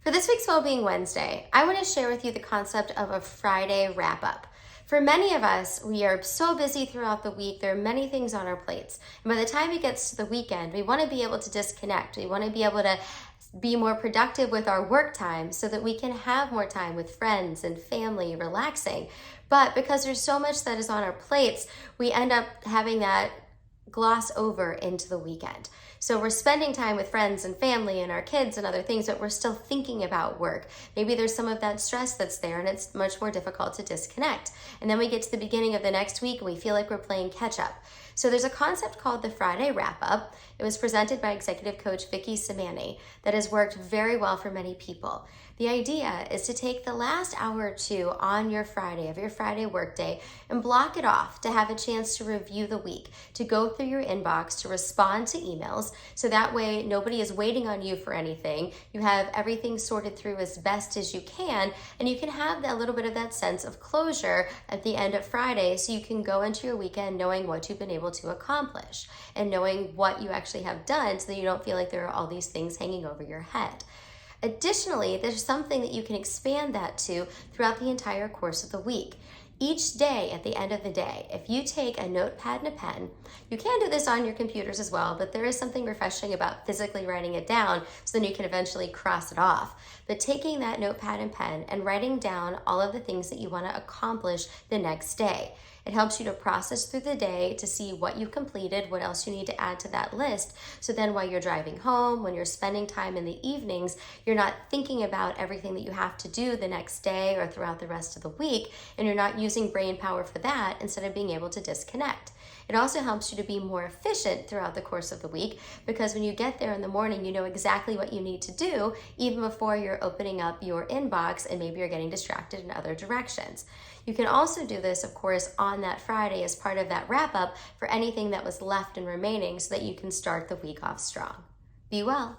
For this week's Wellbeing Wednesday, I want to share with you the concept of a Friday wrap-up. For many of us, we are so busy throughout the week, there are many things on our plates. And by the time it gets to the weekend, we want to be able to disconnect. We want to be able to be more productive with our work time so that we can have more time with friends and family, relaxing. But because there's so much that is on our plates, we end up having that gloss over into the weekend. So we're spending time with friends and family and our kids and other things, but we're still thinking about work. Maybe there's some of that stress that's there and it's much more difficult to disconnect. And then we get to the beginning of the next week and we feel like we're playing catch up. So there's a concept called the Friday wrap-up. It was presented by executive coach Vicki Semanie that has worked very well for many people. The idea is to take the last hour or two on your Friday, of your Friday workday, and block it off to have a chance to review the week, to go through your inbox, to respond to emails, so that way nobody is waiting on you for anything. You have everything sorted through as best as you can, and you can have a little bit of that sense of closure at the end of Friday so you can go into your weekend knowing what you've been able to accomplish and knowing what you actually have done so that you don't feel like there are all these things hanging over your head. Additionally, there's something that you can expand that to throughout the entire course of the week. Each day, at the end of the day, if you take a notepad and a pen, you can do this on your computers as well, but there is something refreshing about physically writing it down so then you can eventually cross it off. But taking that notepad and pen and writing down all of the things that you want to accomplish the next day. It helps you to process through the day to see what you completed, what else you need to add to that list. So then while you're driving home, when you're spending time in the evenings, you're not thinking about everything that you have to do the next day or throughout the rest of the week, and you're not using brain power for that instead of being able to disconnect. It also helps you to be more efficient throughout the course of the week because when you get there in the morning, you know exactly what you need to do even before you're opening up your inbox and maybe you're getting distracted in other directions. You can also do this, of course, on that Friday as part of that wrap-up for anything that was left and remaining so that you can start the week off strong. Be well.